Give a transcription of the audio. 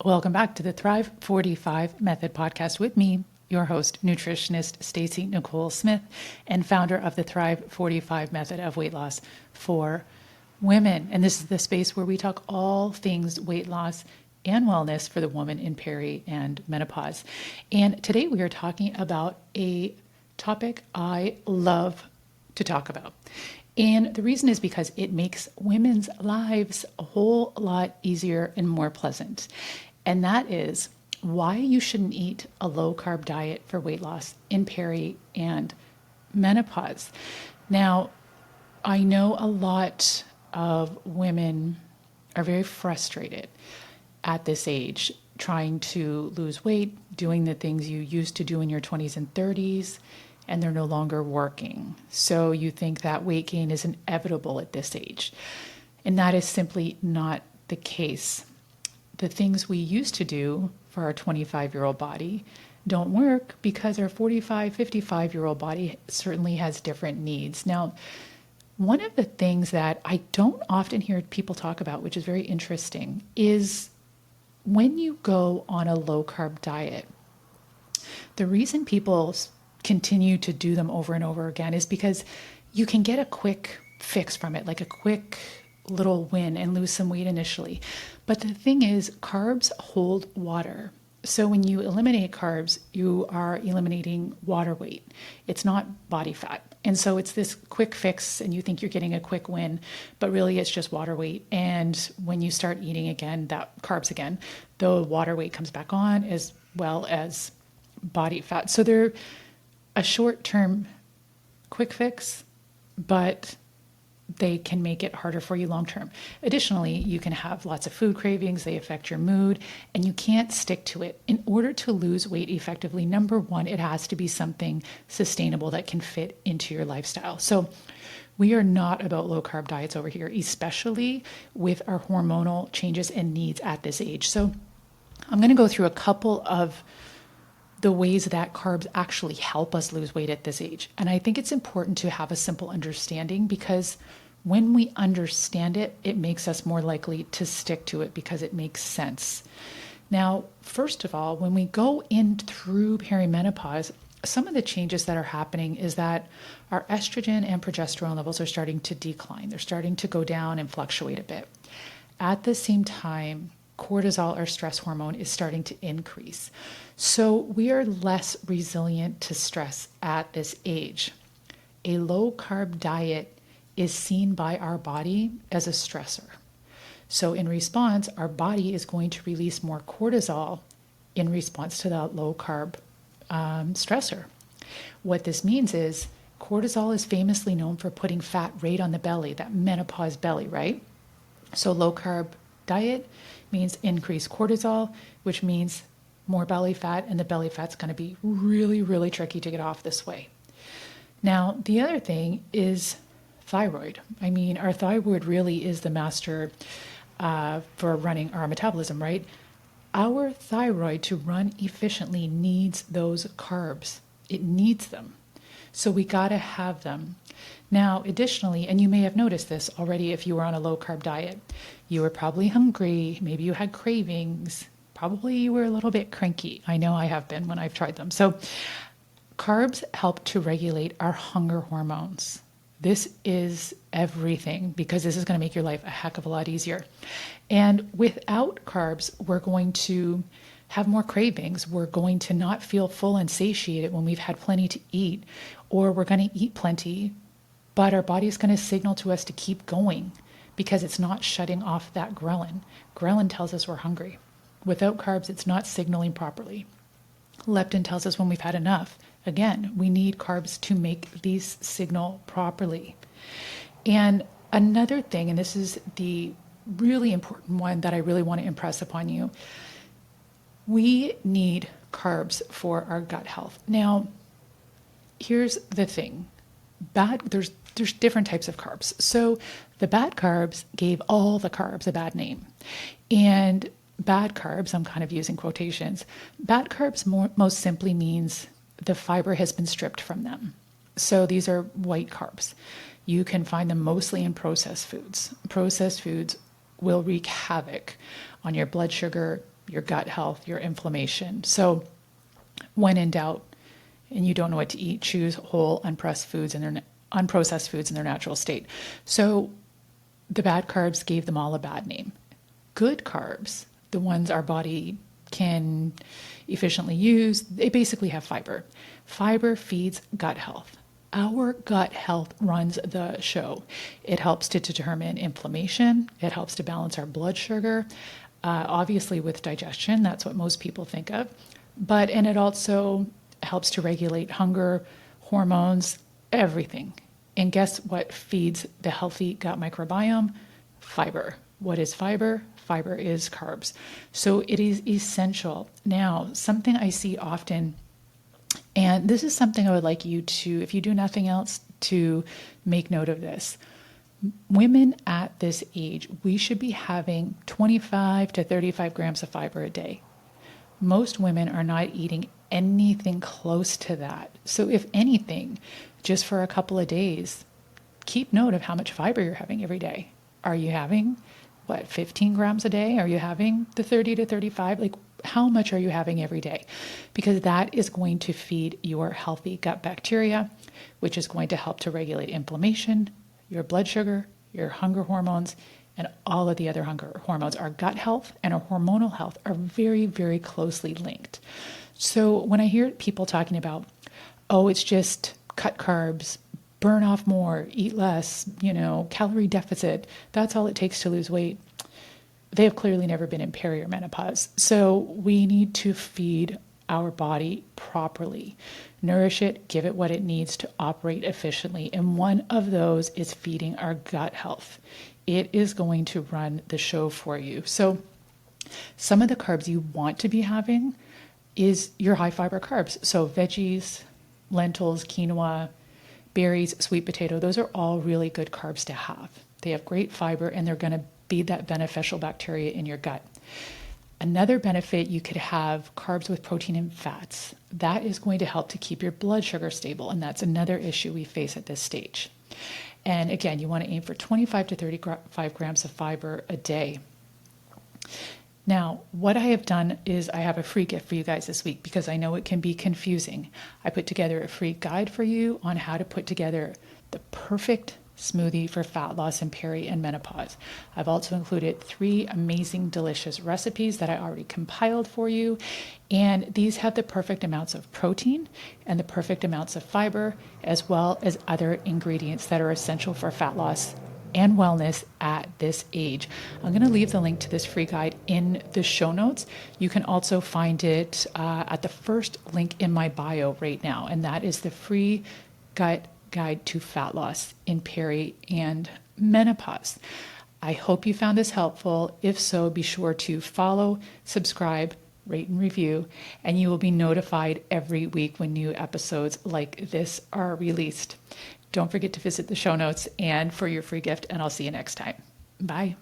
Welcome back to the Thrive 45 Method podcast with me, your host, nutritionist Stacey Nicole Smith, and founder of the Thrive 45 Method of Weight Loss for Women. And this is the space where we talk all things weight loss and wellness for the woman in peri and menopause. And today we are talking about a topic I love to talk about. And the reason is because it makes women's lives a whole lot easier and more pleasant. And that is why you shouldn't eat a low carb diet for weight loss in peri and menopause. Now, I know a lot of women are very frustrated at this age, trying to lose weight, doing the things you used to do in your 20s and 30s, and they're no longer working. So you think that weight gain is inevitable at this age. And that is simply not the case. The things we used to do for our 25-year-old body don't work because our 45, 55-year-old body certainly has different needs. Now, one of the things that I don't often hear people talk about, which is very interesting, is when you go on a low-carb diet, the reason people continue to do them over and over again is because you can get a quick fix from it, like a quick little win and lose some weight initially. But the thing is, carbs hold water. So when you eliminate carbs, you are eliminating water weight. It's not body fat. And so it's this quick fix and you think you're getting a quick win, but really it's just water weight. And when you start eating again, that carbs again, the water weight comes back on as well as body fat. So they're a short-term quick fix, but they can make it harder for you long-term. Additionally, you can have lots of food cravings, they affect your mood, and you can't stick to it. In order to lose weight effectively, number one, it has to be something sustainable that can fit into your lifestyle. So we are not about low-carb diets over here, especially with our hormonal changes and needs at this age. So I'm going to go through a couple of the ways that carbs actually help us lose weight at this age. And I think it's important to have a simple understanding because when we understand it, it makes us more likely to stick to it because it makes sense. Now, first of all, when we go in through perimenopause, some of the changes that are happening is that our estrogen and progesterone levels are starting to decline. They're starting to go down and fluctuate a bit. At the same time, cortisol, our stress hormone, is starting to increase. So we are less resilient to stress at this age. A low-carb diet is seen by our body as a stressor. So in response, our body is going to release more cortisol in response to that low-carb stressor. What this means is cortisol is famously known for putting fat right on the belly, that menopause belly, right? So low-carb diet means increased cortisol, which means more belly fat, and the belly fat's going to be really, really tricky to get off this way. Now, the other thing is thyroid. I mean, our thyroid really is the master for running our metabolism, right? Our thyroid to run efficiently needs those carbs. It needs them. So we got to have them. Now, additionally, and you may have noticed this already if you were on a low-carb diet, you were probably hungry, maybe you had cravings, probably you were a little bit cranky. I know I have been when I've tried them. So carbs help to regulate our hunger hormones. This is everything because this is going to make your life a heck of a lot easier. And without carbs, we're going to have more cravings. We're going to not feel full and satiated when we've had plenty to eat, or we're going to eat plenty, but our body's going to signal to us to keep going because it's not shutting off that ghrelin. Ghrelin tells us we're hungry. Without carbs, it's not signaling properly. Leptin tells us when we've had enough. Again, we need carbs to make these signal properly. And another thing, and this is the really important one that I really want to impress upon you, we need carbs for our gut health. Now, here's the thing. There's different types of carbs. So the bad carbs gave all the carbs a bad name. And bad carbs, I'm kind of using quotations, bad carbs most simply means the fiber has been stripped from them. So these are white carbs. You can find them mostly in processed foods. Processed foods will wreak havoc on your blood sugar, your gut health, your inflammation. So when in doubt and you don't know what to eat, choose whole, unprocessed foods in their natural state. So the bad carbs gave them all a bad name. Good carbs, the ones our body can efficiently use, they basically have fiber. Fiber feeds gut health. Our gut health runs the show. It helps to determine inflammation. It helps to balance our blood sugar. Obviously with digestion, that's what most people think of. And it also helps to regulate hunger, hormones, everything. And guess what feeds the healthy gut microbiome? Fiber. What is fiber? Fiber is carbs. So it is essential. Now, something I see often, and this is something I would like you to, if you do nothing else, to make note of this. Women at this age, we should be having 25 to 35 grams of fiber a day. Most women are not eating anything close to that. So if anything, just for a couple of days, keep note of how much fiber you're having every day. Are you having, 15 grams a day? Are you having the 30 to 35? Like, how much are you having every day? Because that is going to feed your healthy gut bacteria, which is going to help to regulate inflammation, your blood sugar, your hunger hormones, and all of the other hunger hormones. Our gut health and our hormonal health are very, very closely linked. So when I hear people talking about, oh, it's just cut carbs, burn off more, eat less, calorie deficit, that's all it takes to lose weight. They have clearly never been in perimenopause. So we need to feed our body properly, nourish it, give it what it needs to operate efficiently. And one of those is feeding our gut health. It is going to run the show for you. So some of the carbs you want to be having is your high fiber carbs. So veggies, lentils, quinoa, berries, sweet potato, those are all really good carbs to have. They have great fiber and they're going to be that beneficial bacteria in your gut. Another benefit, you could have carbs with protein and fats. That is going to help to keep your blood sugar stable, and that's another issue we face at this stage. And again, you want to aim for 25 to 35 grams of fiber a day. Now, what I have done is I have a free gift for you guys this week because I know it can be confusing. I put together a free guide for you on how to put together the perfect smoothie for fat loss and peri and menopause. I've also included 3 amazing, delicious recipes that I already compiled for you. And these have the perfect amounts of protein and the perfect amounts of fiber, as well as other ingredients that are essential for fat loss and wellness at this age. I'm going to leave the link to this free guide in the show notes. You can also find it at the first link in my bio right now, and that is the free gut guide to fat loss in peri and menopause. I hope you found this helpful. If so, be sure to follow, subscribe, rate, and review, and you will be notified every week when new episodes like this are released. Don't forget to visit the show notes and for your free gift, and I'll see you next time. Bye.